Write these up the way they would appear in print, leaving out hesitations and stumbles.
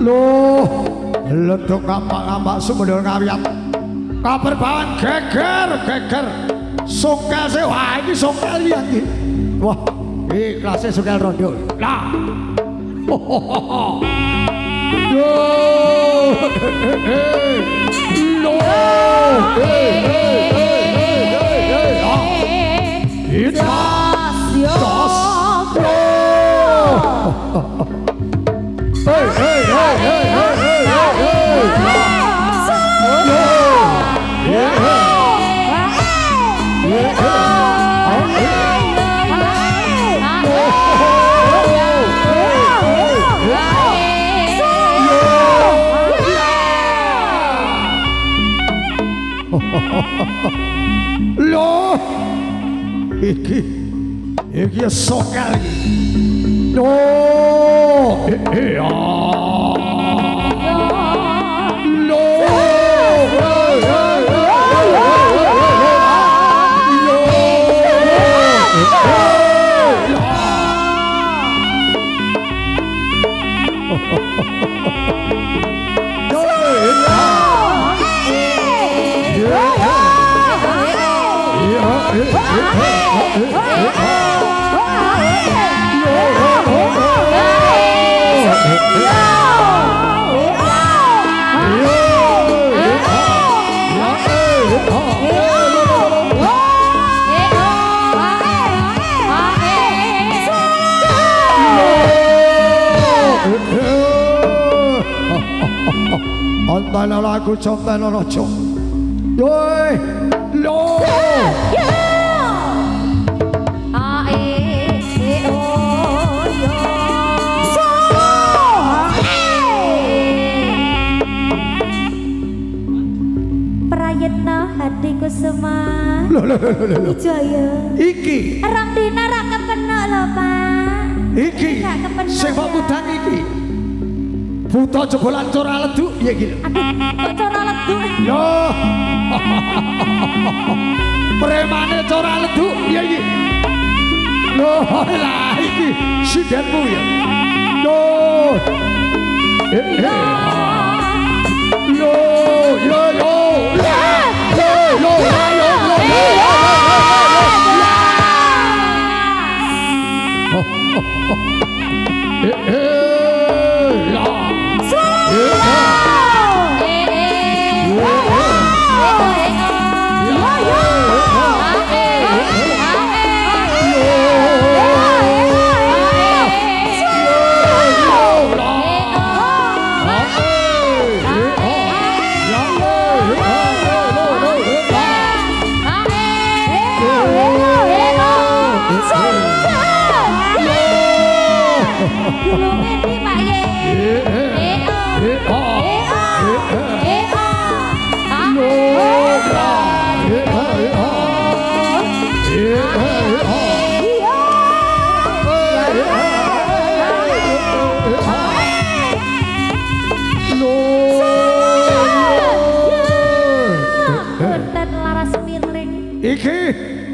Loh, ledok ngapak-ngapak sumedol ngawiyat. Kaperbawan geger. Songkel sih, wah ini songkel lihat nih. Wah, ini kelasnya songkel rondo. Lah. Loh, iki songkel iki. Loh, Antara lagu contoh rojo, yoi, lo, Prayitna hatiku semua. Wijaya. Iki. Rong dina ra kepenak lho, Pak. Iki. Sing kok udan iki. Buta jebolan cora leduk ya iki. Aduh, kok cora leduk? Loh. Premane cora leduk ya iki. Loh, lah iki sidenmu ya. Loh. Loh, yo.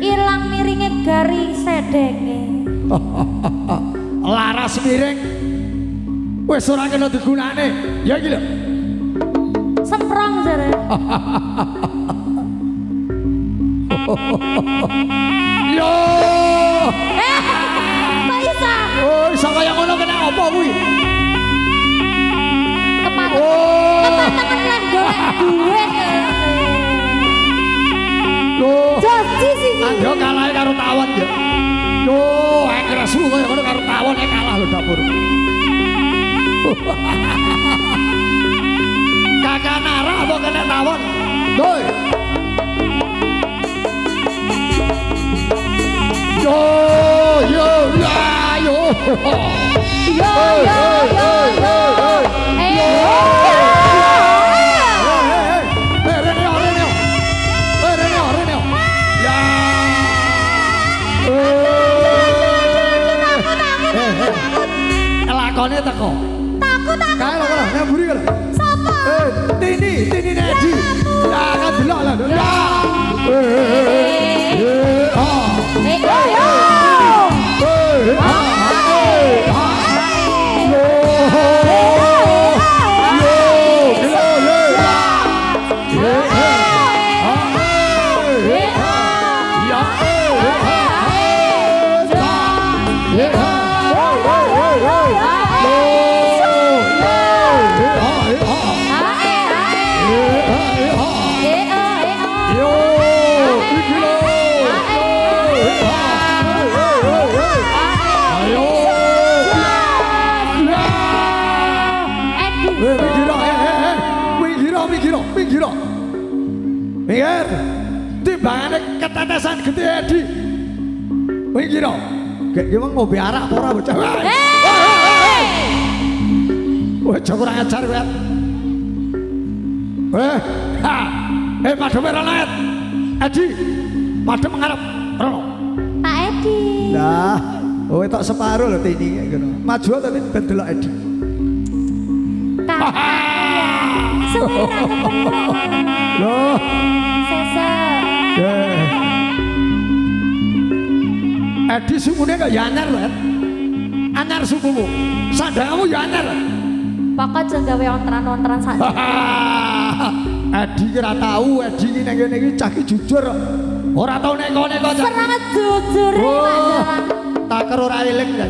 Ilang miringe gari sedenge. Laras miring wis ora kena digunane. Ya iki lho. Semprong jare. Yo. Kok isa? Oh, isa kaya ngono kena apa kuwi? Kepatengan lah golek duit. Loh. Janji sih. Yo kalah karo tawon yo. Yo, engresmu kaya ngono karo tawon kalah lho dapur. Kakak Nara apa kena tawon? Doi. Yo, yo. Lakone teko. Takut. Kae lho kono, nang buri kono. Sapa? Tini Nedi. Ya kan delok lah. Ya. minggir. Minggir. Timbangane ketetesan gede Edi. Minggir. Kayak gimana ngombe arak apa ora bocah. Wah, kurang ajar kowe. Madem ora laet. Edi. Madem ngarep. Rono. Pak Edi. Lah, tak separuh lho tini ngono. Maju tapi ben delok Edi. Suwira ketemu. Loh. Sesa. Edi sukune kok ya anyar lho. Anyar sukumu. Sandangmu ya anyar. Pokok aja gawe ontran-ontran sak. Edi ki ora tau, Edi ki nang kene iki cah ki jujur. Ora tau neko-neko cah. Sangat jujur iki Pak Dalang. Taker ora eling ya.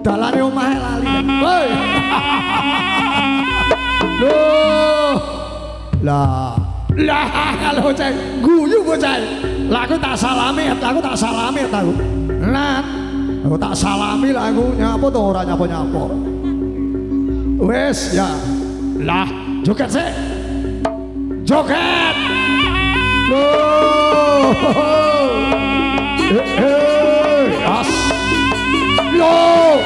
Dalane omahe lali. Woi. Loh. Lah kalau bocah guyu bocah. Lah aku tak salami, aku. Nah, aku tak salami lah aku nyapa to ora nyapa-nyapa. Wes ya. Lah, joget sih. Joget. Loh. As. Loh.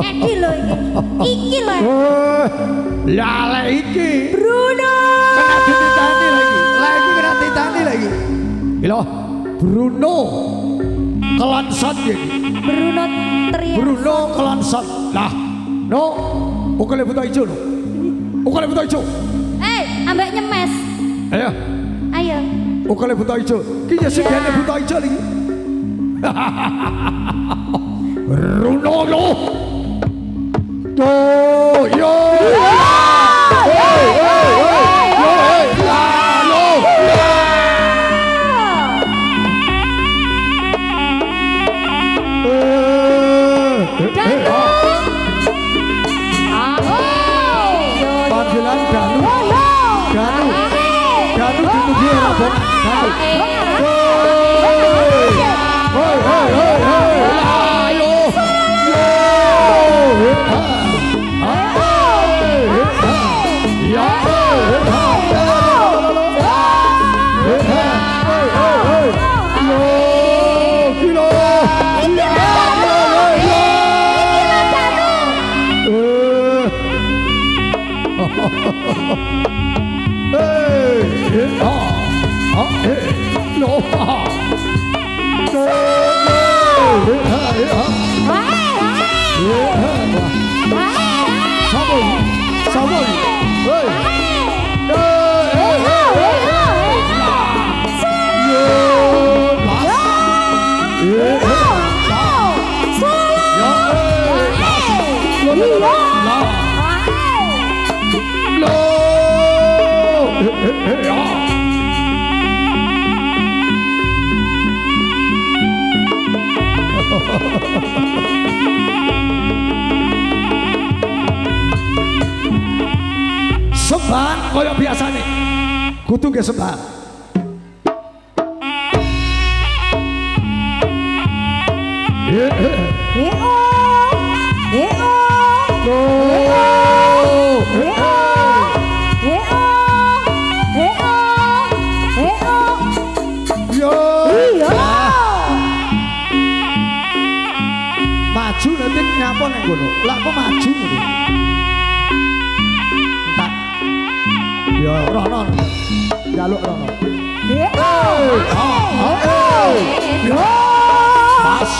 Edi lho iki. Iki lho. Lah lek iki Bruno. kena dititani lagi. Lah iki kena ditani lagi. Lho, Bruno kelonsot iki. Bruno Trias. Bruno kelonsot. Lah, no, ukule buta ijo no. Ukule buta ijo. Ambek nyemes. Ayo. Ayo. Ukule buta ijo. Ki ya sing buta ijo iki. Bruno lo. Yo. Panggilan Danu. Danu dimuji Rabon. Sembah kaya biasane. Kudu nggih sembah. Maju nanti nyapa nang kono. Lah kok maju ngono. Entak. Ya rono. Jaluk rono. Pas.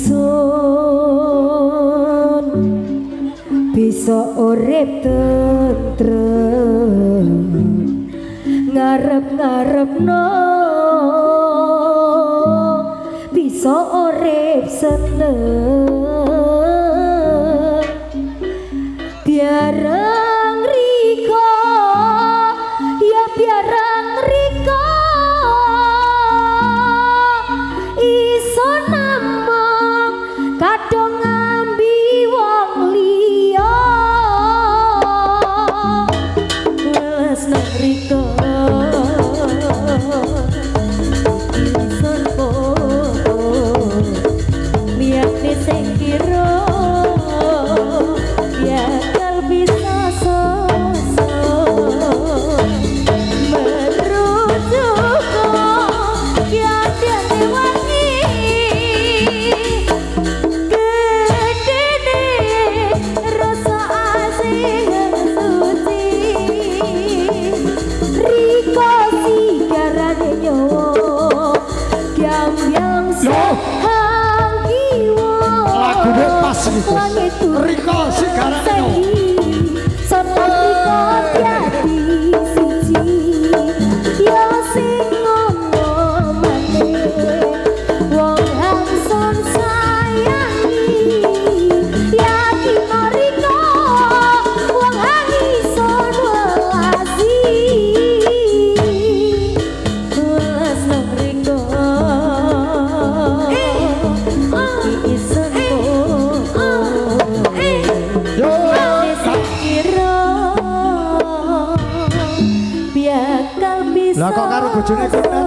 ingsun bisa urip tentrem ngarep-ngarepno bisa urip seneng biarang riko ya biarang riko iso namung kadung ngambi wong liya welas nang riko ingsun podo miyane sing kira bakal bisa sosok merujuk kian wangi gedene rasa asing suci riko sigarane nyawa gyam-gyam sahang kiwa Lagune pas niku. Riko sigarane nyawa. Sopo riko dadi siji ya sing ngono maneh wong hamsun sayangi yakin riko wong hangison welasi welas nang riko isun Yo bakal bisa lah kok karo bojone konen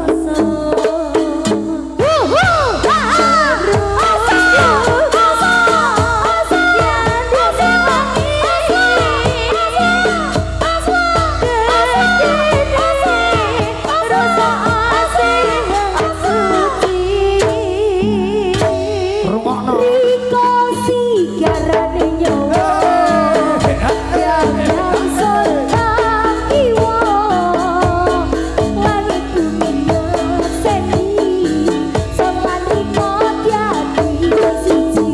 rungokno Riko sigarane nyawa yang sultan kiwa langit bumi seni sopan riko diati siji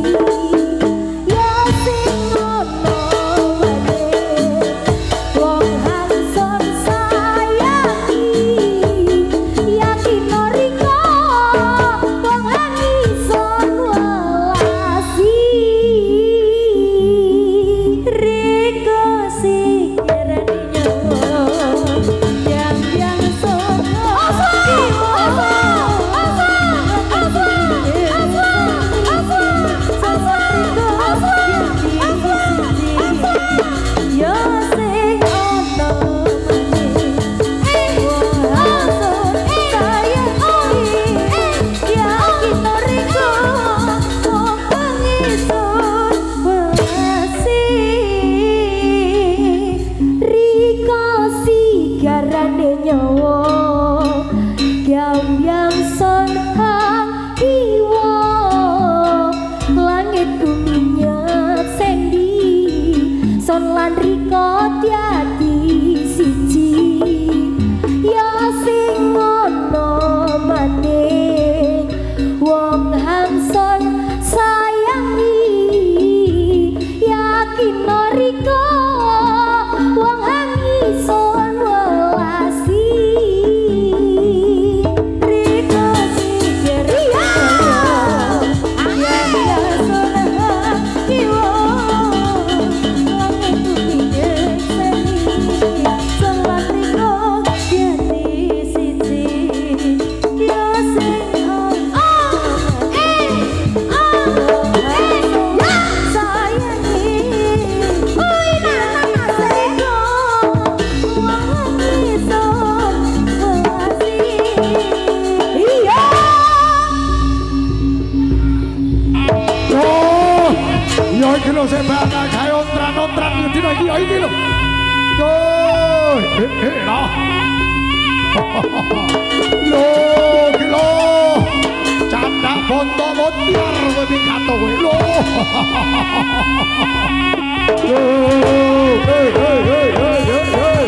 ya sing ngono maneh wong hamsun sayangi yakin riko wong hangison welasi riko sigarane nyawa yang sono ya sing ono maneh wong hamsun sayangi yakin riko wong hangison welasi riko sigarane nyawa gyam-gyam son hang kiwa langit bumi nyat sendi son lan riko diati siji ya sing ngono maneh wong hamsun sayangi yakin riko wong hangison welasi riko sigarane ya sonang kiwa langit bumi seni solan riko diati siji ya sing ono sayangi ui nana sego wong hangison welasi iya oh yo iki lho sing bakal gawe ontran-ontran dina iki yo iki lho yo lho lho iki lho candak bonto montiar kowe kato kowe lho hey hey hey hey hey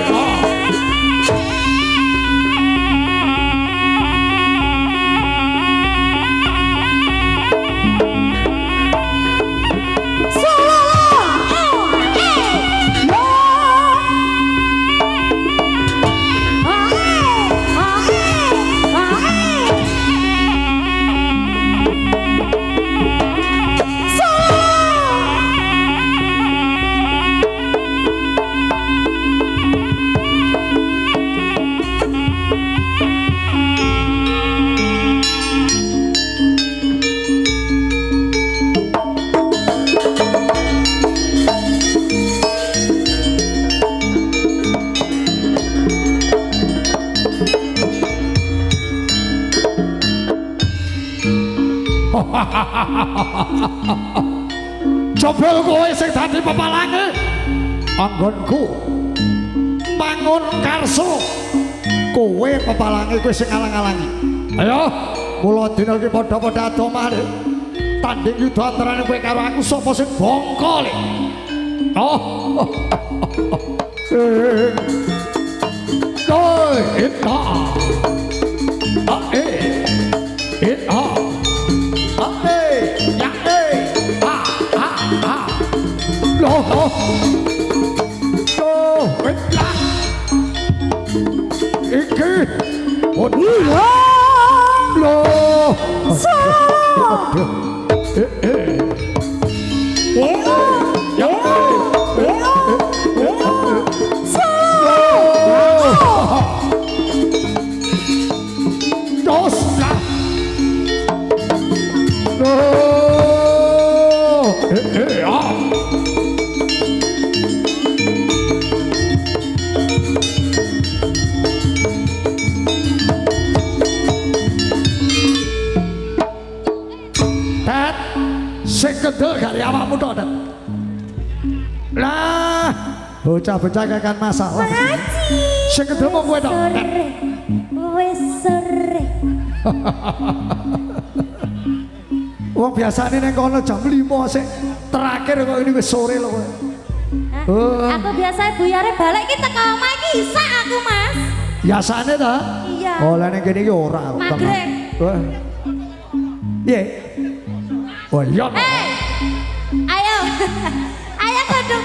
Coba kowe sing dadi pepalange. Anggonku mangun karso. Kowe pepalange kowe sing ngalang-alangi. Ayo, kula dina iki padha-padha adomah. Tanding yuda antarane kowe karo aku sapa sing bongko le. Oh. Oi, ita. Ita. Ya Loh. Tuh, ita. Iki. Loh. Sing kedel kali awakmu tok, Dat. Lah, bocah-bocah kakan masalah. Sing kedel mau kowe tok, Dat. Wis sore. Wong biasane ning kono jam 5 sik terakhir kok ini wis sore lho kowe. Aku biasa buyare balik ki teko omah iki isak aku, Mas. Biasane ta? Iya. Oh, lah ning kene iki ora. Magrib. Piye? Oh iya. Ayo. Ayo kudu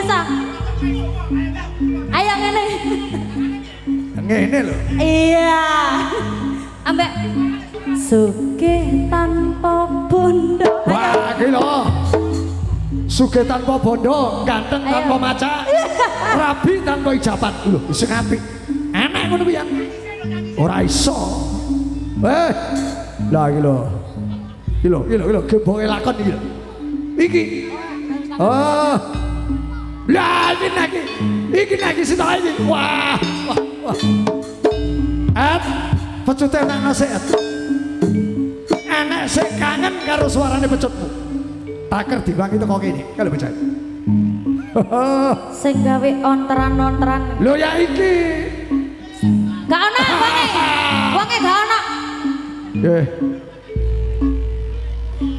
iso. Ayo ngene. Ngene lho. Iya. Ambek sugih tanpa bondo. Wah, iki lho. Sugih tanpa bondo, ganteng tanpa maca, rabi tanpa ijabat. Lho, sing apik. Enak ngono piye? Ora iso. Lah iki lho. Iki lho, gembonge lakon iki lho. Iki. Oh. Lah iki lagi sitok iki. Wah. Pecute nang nasihat. Anak sing kangen karo suarane pecutmu. Taker diwangi teko kene. Kalau becak. Sing gawe ontran-ontran. Lho ya iki. Gak ono wonge gak ono.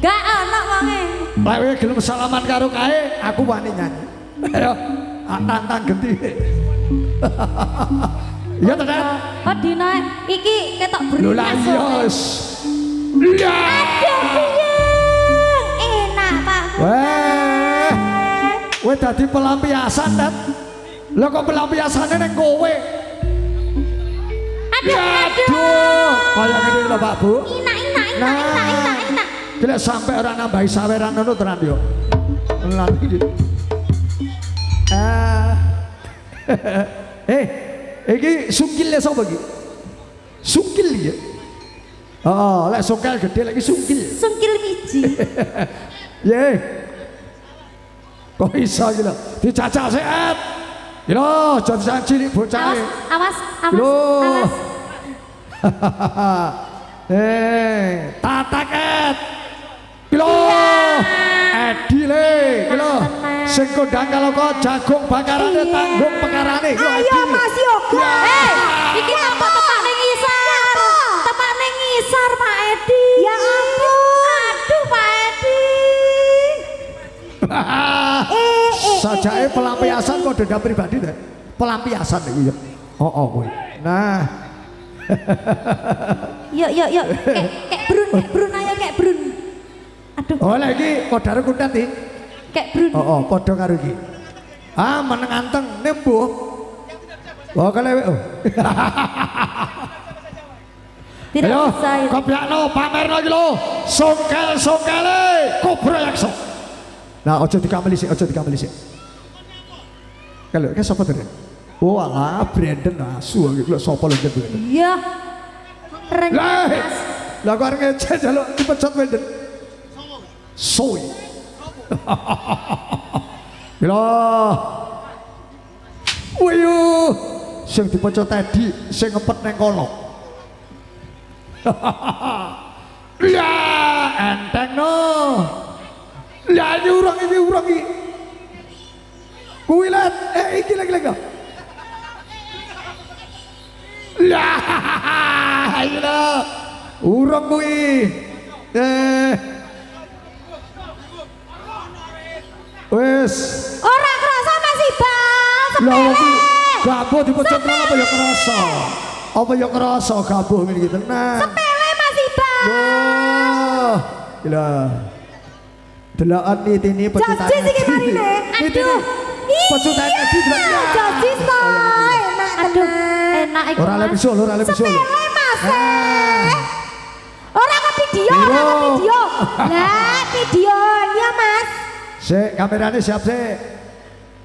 Gak ono wonge. Lek kowe gelem salaman karo kae, aku wani nyanyi. Ayo, tantang genti. Iya ta, Dat? Kok dina iki ketok Lho lah bernas. yes. Iya. Aduh piye? Enak, Pak. Weh. Kowe dadi pelampiasan, Dat. Lah kok pelampiasane ning kowe? Aduh. Kaya ngene lho, Pak Bu. Enak. Gila sampai orang nambahi saweran ngono tenan yo. Lan iki. Iki sungkil sapa iki? Sungkil ya. Oh, lek sungkil gede lagi sungkil. Sungkil wiji. Ye. Kok iso iki lho? Dicacah sehat. Yo, jan cilik bocah. Awas. Tataket. Kilo. Edi le, kilo. Sing kondang kalau kok jagung bakarane tanggung pekarane. Ayo Mas Yoga. Iki apa tepak ning ngisar? Tepak ning ngisar, Pak Edi. Ya ampun. Aduh, Pak Edi. Sajake pelampiasan kok dendam pribadi ta? Pelampiasan iki ya. Oh kowe. Nah. Yuk. Kek brun ayo kek brun. Aduh. Oh lagi kodare kuntet iki. Kek brun. Oh padha karo iki. Meneng anteng nembuh. Oh kalewe. Tidak ayo, bisa itu. kopiakno pamerno iki lho. Songkel-songkele Kobra Yaksa. Nah, aja dikameli sik. Kalau ke sapa to? Oh alah Brandon asu iki lho sapa lho jenenge. Iya. Lah kok arep ngece jaluk dipecat Brandon. Soy. Lho. Wayo. Sing dipecat tadi sing ngepet nang kono. Ya enteng no. Lah iki urang iki. Kuwi let iki lagi. Lah iya. Urang kuwi. Wes. Ora kerasa Mas Ibal. Lah Sepele. iki gabuh dipecut nang apa ya kerasa. Apa ya kerasa gabuh ngene iki tenan. Sepele Mas Ibal. Wah. Gila. Delokan ini pecutan. Jajis iki marine. Aduh. Pecutan Edi delok ya. Jajis to. Enak Aduh, tenan. enak iku. Ora Mas. le bisul. Sepele Mas. Ora kok video, ora kok video. Lah video ya Mas. Sik, kamerane siap sik.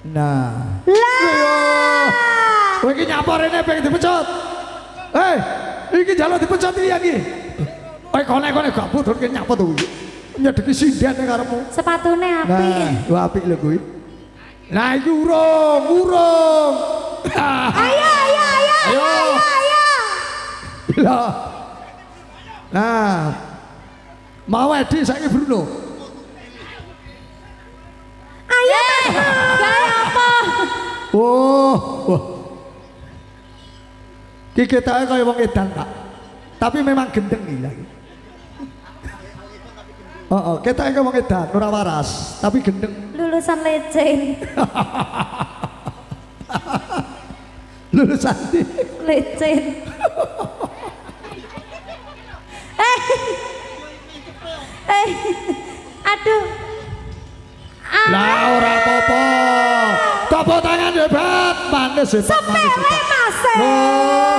Nah. Lah. Kowe iki nyapa rene pengen dipecut. Iki jaluk dipecut iki. Kone gak butuh ki nyapa to iki. Nyedeki sinden karepmu. Sepatune apik. Nah, lu apik lho kuwi. Nah, iki urung. Ayo. Lah. Nah. Mau Edi saiki Bruno. Ayo Mas. Gawe apa? Wah. Ki ketake kaya wong edan, Pak. Tapi memang gendeng iki lagi. Ketake kaya wong edan, ora waras, tapi gendeng. Lulusan lecen. Lulusan di. Lecen. Aduh. Lah ora apa-apa. Tepuk tangan hebat, manis hebat. Sepele Mas. Loh.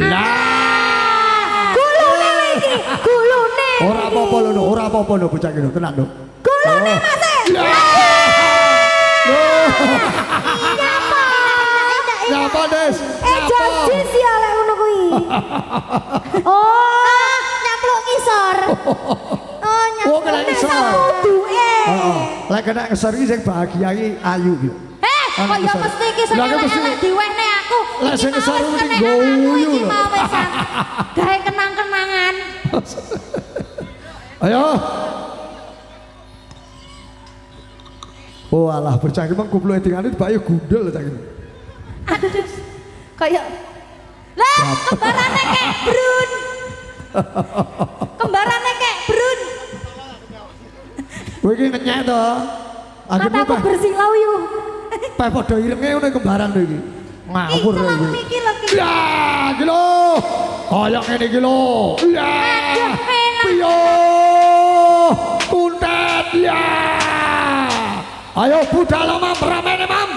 Lah. Gulune iki. Gulune. Ora apa-apa lho bocah iki lho, tenang lho. Gulune Mas. Nyapa Des? Jajis ya lek ngono kuwi. Oh, nyapluk ngisor. Oh, nyapluk kena ngisor. Duke. Lek kena ngisor iki sing bahagia iki ayu iki. Kok ya mesti iki sing elek diwehne aku. Lah sing ngisor Iki mesti mau guyu iki lho. mau wesan. Gawe kenang-kenangan. Ayo. Oh alah bercak emang kumpul edingane bayu gundul cak iki. Aduh. Kayak lah kembarane kek brun. Kembarane kek brun. Kowe iki ngenyek to. Mataku bersilau yo. Peh padha irenge ngene kembaran lho iki. Ngawur Iki iki. iki lho iki. Ya, iki lho. Kaya ngene iki lho. Ya. Aduh, enak. Piyo. Kuntet ya. Ayo budal Mam, ramene Mam.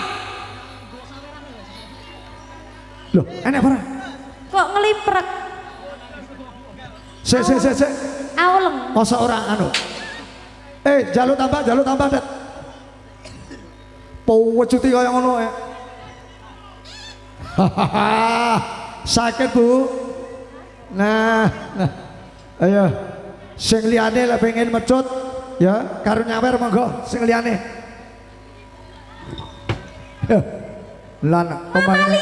Loh, enak ora? Kok ngelimprek. Sik. Aweleng. Masa ora anu. Jaluk tambah, Det. Wecuti kaya ngono Sakit Bu. Nah. Ayo. Sing liyane lek pengen mecut ya karo nyawer monggo sing liyane. Lan pemaine.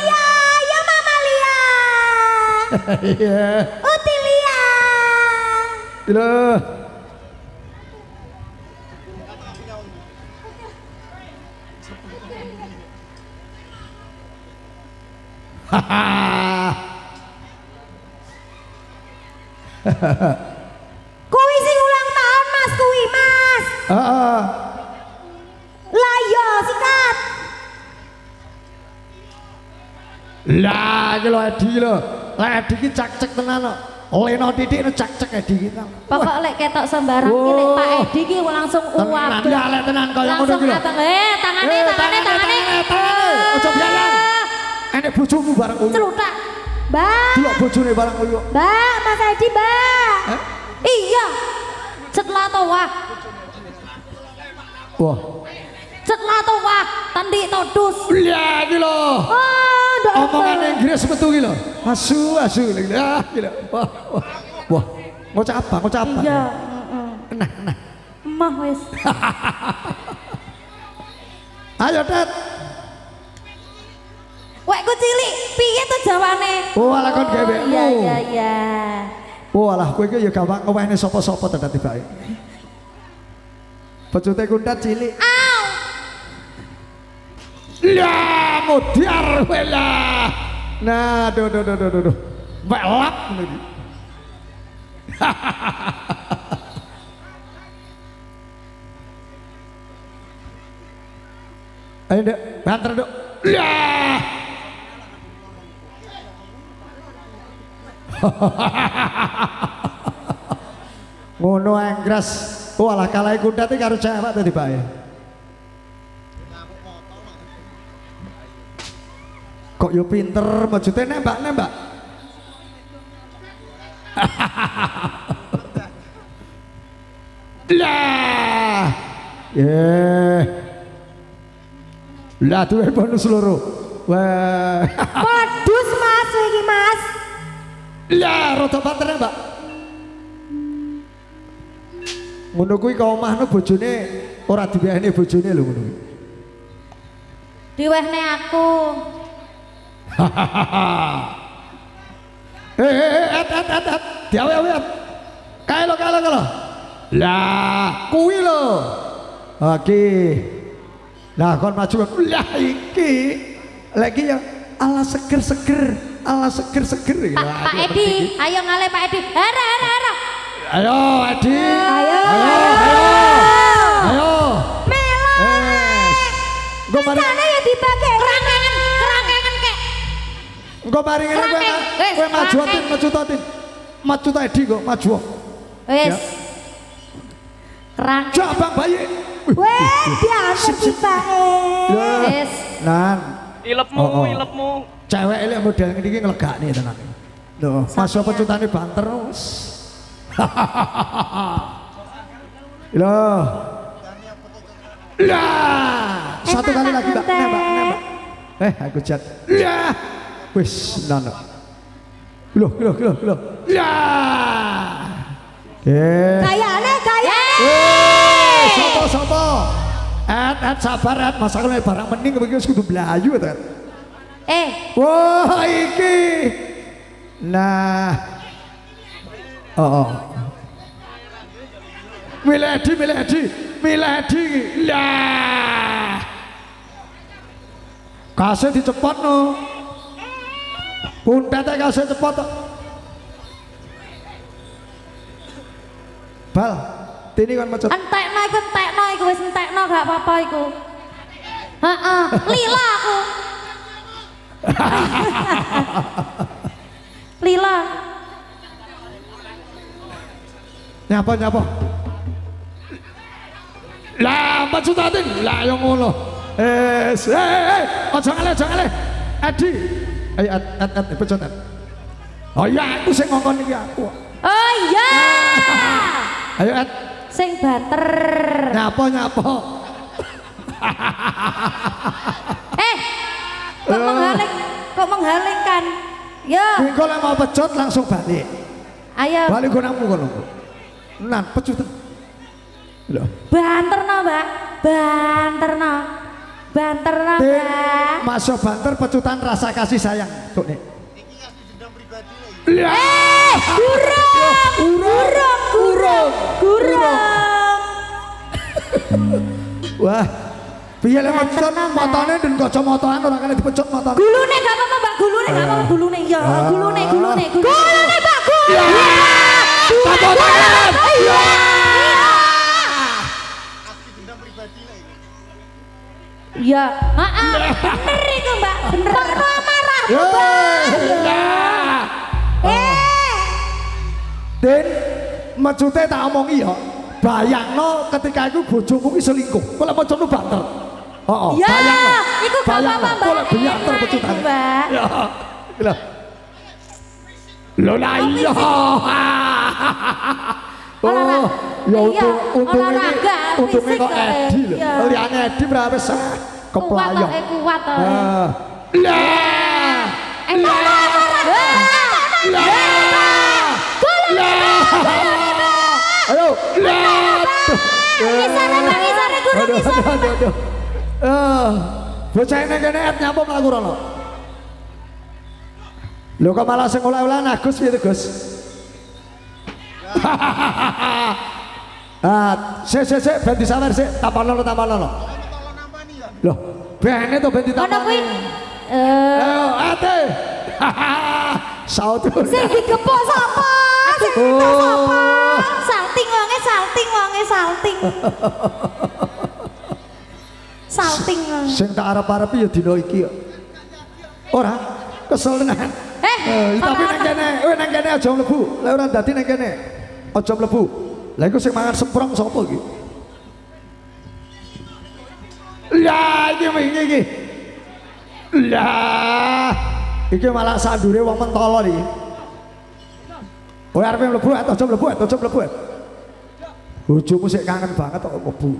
Ya Mama Lia. Iya. Utilia. Lho. Kuwi sing ulang tahun Mas kuwi Mas. Heeh. Lah ya sikat. Lah iki lho Edi lho. Lah Edi ki cak-cek tenan kok. Leno titik cak-cek Edi ki. Pokok lek ketok sembarang iki lek Pak Edi ki langsung uap. Ya lek tenan kaya ngono ki lho. Tangane. Ojo biayan. Enek bojomu bareng kowe. Celutak. Mbak. Delok bojone bareng kowe. Mbak, Mas Edi, Mbak. Iya. Cetla to wah. Wah. Cetla to wah. Tandik todus. Lah iki lho. Oh, ndok. Omongan Inggris metu ki lho. Asu. Ah iki lho. Wah. Ngocak apa? Iya, Nah. Emah wis. Ayo, Det. Wekku cilik, piye to jawane? Oh, ala kon gewekmu. Iya. Walah kowe iki ya gampang ngewehne sapa-sapa to tibake. Pecute kuntat cilik. Au. Ya mudiar wela. Nah, duh. Welap ngono iki. Ayo Dek, banter Dek. Ya. Ngono engres. Walah kalahe kuntate karo cewek tadi Pak ya. Kok yo pinter maksudnya nembak. Lah. Lah duwe bonus loro. Wah. Modus Mas iki Mas. Lah rada banter Mbak. Ngono kuwi ka omahno bojone ora diwehne bojone lho ngono kuwi. Diwehne aku. Diawe-awe. Kae lo. Lah, kuwi lho. Oke. Lah kon maju. Lah iki. Lagi ya ala seger-seger gitu. Pak Edi, ayo ngale Pak Edi. Hara. Ayo Edi. Ayo. Melo. Gue mari. Sana ya dibagi. Kerangangan kek. Gue mari ngene kowe maju ta Edi kok maju. Wis. Kerang. Cabang bayi. Weh, biasa dibagi. Wis. Nan. Ilepmu. Cewek elek model ngene iki nglegakne tenan. Lho, mas pecutane banter wis. Loh. Lah, satu kali lagi Mbak, nembak. Aku jat. Lah. Wis, nono. Loh. Lah. Kayane. Sopo. Sabar, masalah barang mending begini wis kudu blayu ta. Wah, iki. Nah. Miladi. Lah. Kasih dicepotno. Kuntate kasih cepot. Bal, tini kan macet. Entekno iku wis entekno gak apa-apa iku. Heeh, lila aku. Lila. Nyapa. Lah, maksudane lah yo ngono. Aja ngale. Edi. Ayo at pecot. Oh iya, aku sing ngongkon iki aku. Oh iya. Ayo at Sing banter. Nyapa. Kok menghalingkan? Yo. Engko lek mau pecot langsung balik. Ayo. Balik gonamu kono. Nan pecut. Lho. Banterno, Mbak. Banterno, Mbak. Masuk banter pecutan rasa kasih sayang. Tuk nek. Gurung. Wah. Piye lek pecut motone den kacamataan ora kena dipecut motone. Gulune gak apa-apa, Mbak. Gulune gak apa-apa. Gulune iya. Gulune. Gulune Mbak, gulune. Iya. Bener itu, Mbak. Bener. Marah. Den macute tak omongi ya. Bayangno ketika iku bojomu ki selingkuh. Kok lek bojomu banter. Heeh, Ya, bayangno. iku gak apa-apa, Mbak. Kok lek banter Enak pecutane. iku, Mbak. Ya. Lho. Lho lah iya. Oh, ya untungnya kok Edi lho. Liyane Edi berapa sih? Keplayang. Kuat to. Lah. Ayo. Ngisare guru ngisare. Bocah ini kene et nyapa mlaku rono. Lho kok malah sing oleh-olehan Agus piye Gus? Se ben disawer sik, tampanono. Loh, bene to ben Ono kuwi ditampani. Ayo, ate. Saut. Sing digepuk sapa? Sing ditok sapa? salting wonge salting. Salting wong. Sing tak arep-arep ya dina iki kok. Ora kesel tenan. Tapi nang kene, nang kene aja mlebu. Lek ora dadi nang kene. Aja mlebu. Lah iku sing mangan semprong sapa iki? Lah iki. Lah iki malah sandure wong mentolo iki. Kowe arep mlebu aja mlebu. Bojomu sik kangen banget kok mlebu.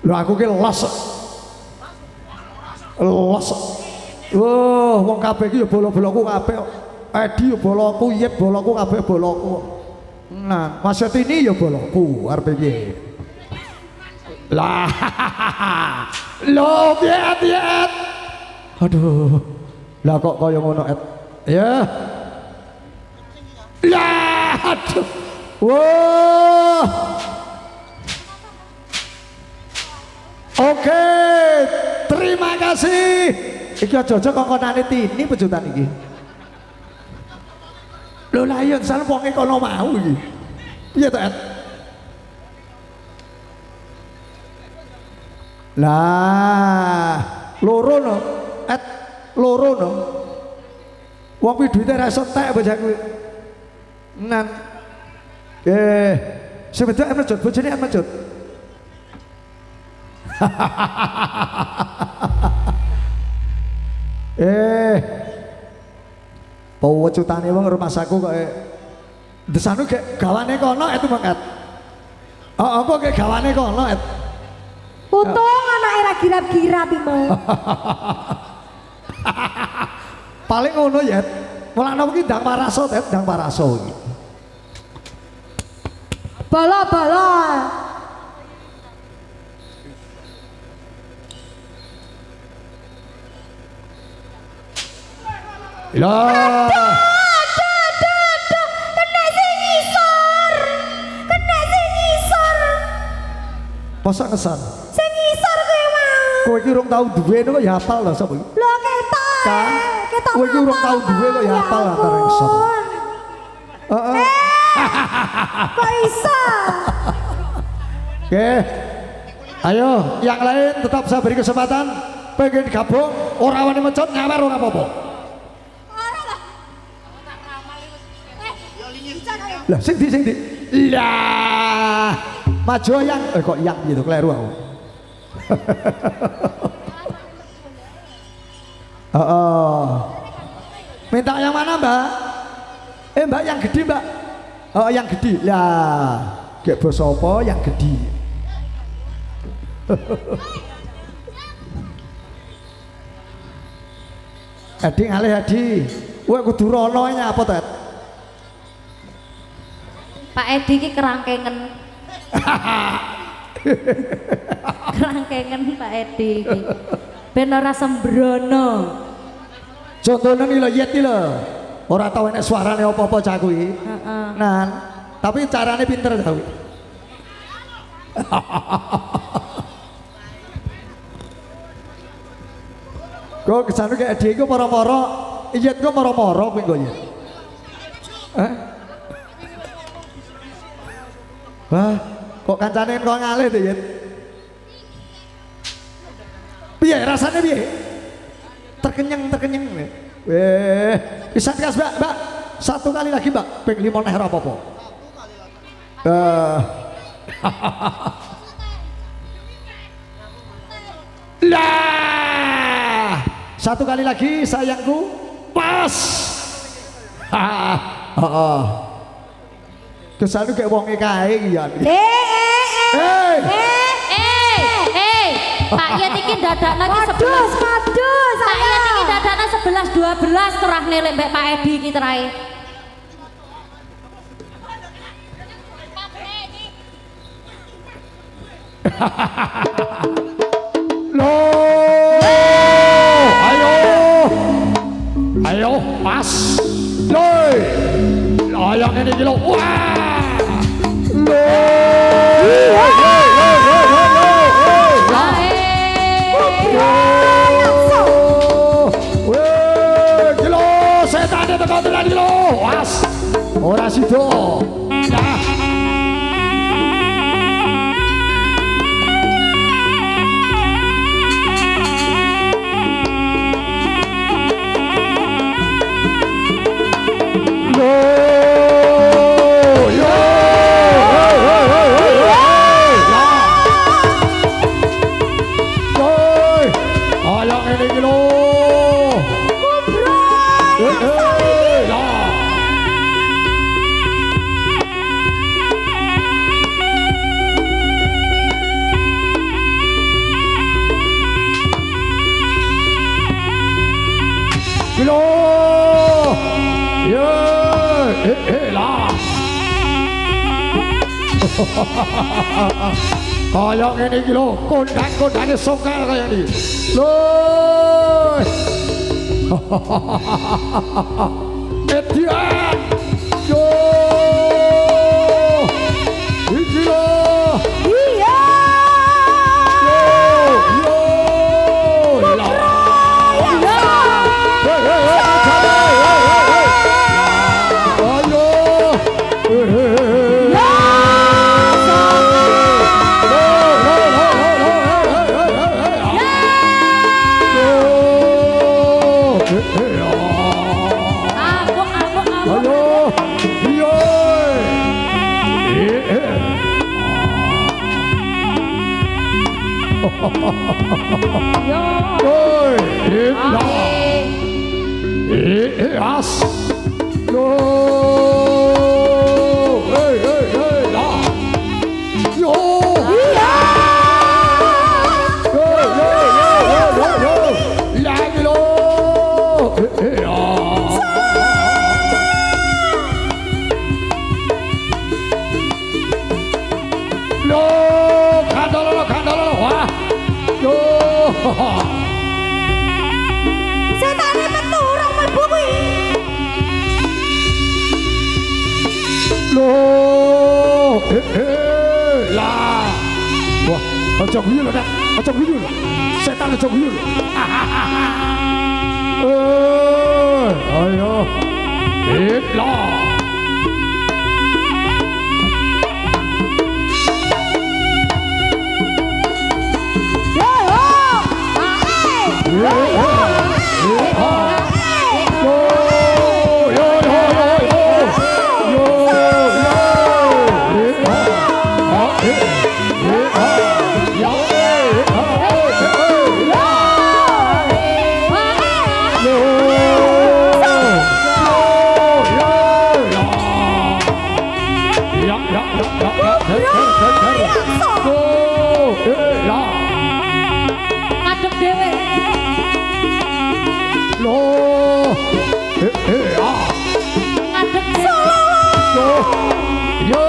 Lho aku ki los. Wong kabeh iki ya bola-bolaku kabeh. Edi ya bolaku, Yit bolaku kabeh bolaku. Nah, Mas ini ya bolaku arep piye? Lah. Lho piye? Aduh. Lah kok kaya ngono, Et? Ya. Lah, aduh. Wah. Oke, terima kasih. Iki aja kongkonane Tini pejutan iki. Lho lah iya san wonge kono mau iki. Piye to, Et? Lah, loro no. Et loro no. Wong kuwi duwite ra iso tek bojone kuwi. Nan. Sing wedok emejut, bojone emejut. Pewecutane wong rumah saku kok desanu gek gawane kono itu mangkat. Apa gek gawane kono et. Untung anake ra girap-girap iki mau. Paling ngono ya. Mulane iki ndang paraso ndang paraso iki. Bala-bala. Lah. Kena sing ngisor. Masa ngesan? Sing ngisor kowe mau. Kowe iki urung tau duwe kok ya hafal lho sapa iki? Lho ketok. Kan? Kowe iki urung tau duwe kok ya hafal lah karo ngisor. Heeh. Kok iso? Oke. Ayo, yang lain tetap saya beri kesempatan. Pengen gabung, ora wani mencot nyawer ora apa-apa. Lah sing di lah maju yang kok yang gitu keliru aku. Minta yang mana mbak? Mbak yang gede mbak. Yang gede lah kayak bos apa yang gede. Adi ngalih Adi wah kudu rono apa tuh? Pak Edi ki kerangkengen. Kerangkengen Pak Edi ki. Ben ora sembrono. Contohnya nih lo Yet nih lo. Ora tau enek suarane apa-apa cah kuwi. Nah, tapi carane pinter tau. Kok kesana kayak Edi ku moro-moro, Yet ku moro-moro kuwi kok Yet. Wah, kok kancane kok ngalih tuh Yet? Piye rasanya piye? Terkenyang. Bisa gas mbak, satu kali lagi mbak, ping 5 neh apa-apa. Lah, satu kali lagi sayangku, pas. Kesal kayak wong kae iki ya. Pak Yet iki dadakna ki 11. Pak Yet iki dadakna 11 12 terah nelek mbek Pak Edi iki terae. Loh. Ayo pas. Loh. ngene iki lho. Wah. Setan teko tenan iki lho. Was. Ora sida. Nah. Kayak ngene iki lho, kondang-kondane songkel kaya iki. Lho. Edian. Yo. Iki lho. Iya. Yo. Lah. As. Yo. Hey. La. Yo. Iya. Yo. Lagi lo. Lo, kandalo. Wah. Yo. Setane metu urung mlebu kuwi. Loh, lah. Wah, aja guyu lho, Nak. Aja guyu lho. Setan aja guyu lho. Ayo. Lah. Ngadep dhewe. Loh. Ngadep dhewe. Loh. Yo.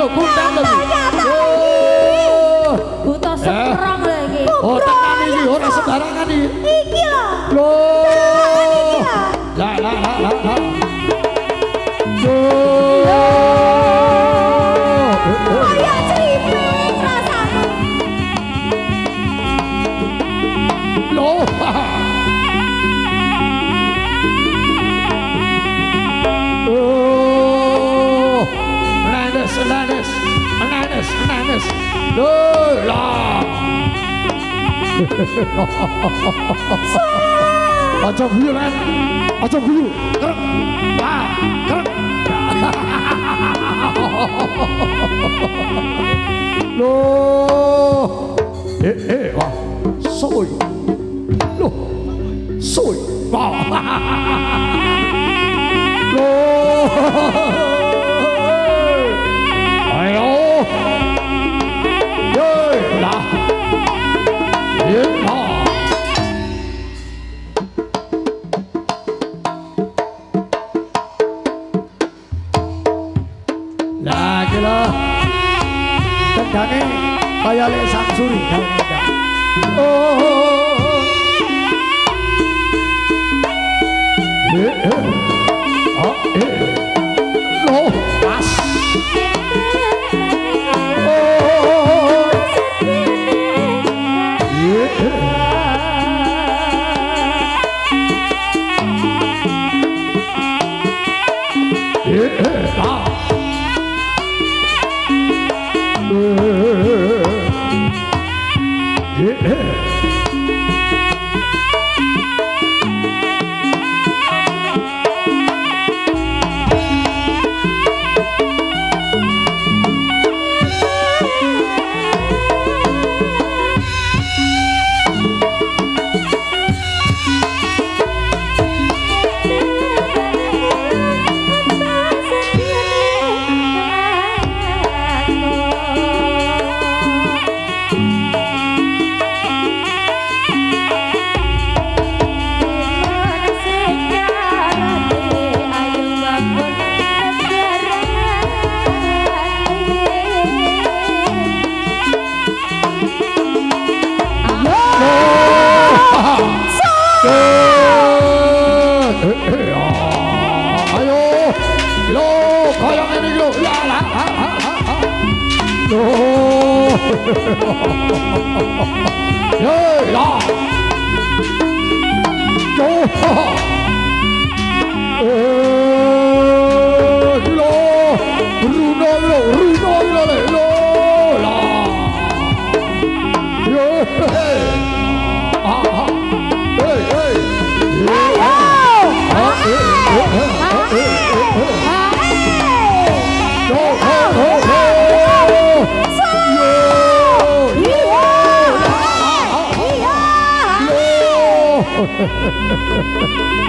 Kundang lho. Buta seprong lho iki. Oh, tekan iki ora sembarangan iki. Iki lho. Loh. Lah. Kaya cripik rasane. Loh. Nanes. Loh, lah. Aja guyu lan. Aja guyu. Krek. Wah, krek. Loh. Wah. Soy. Loh. Soy. Wah. Loh. suri oh lo pas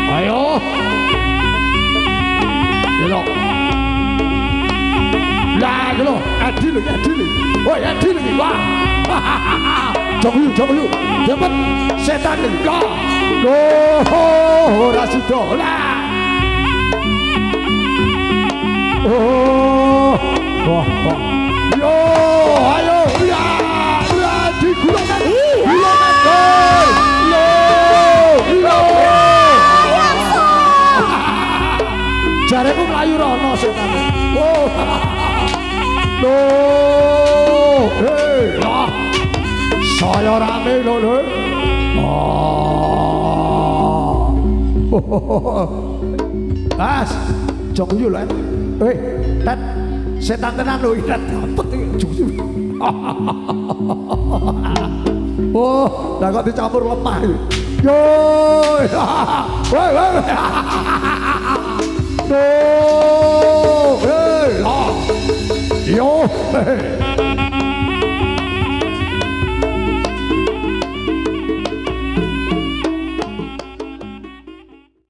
ayo gelo lah gelo adil woi adil wah jong yu cepet setan lah ora sida lah wah yo ayo ya digulungkan jareku mlayu rono setan. Oh. Loh, lah. Saya rame lho. Oh. As, jong yu lho. Tet setan tenan lho, tet dapet iki. Oh, lah kok dicampur lemah iki. Yo. Woi. No, hey, yo, hey.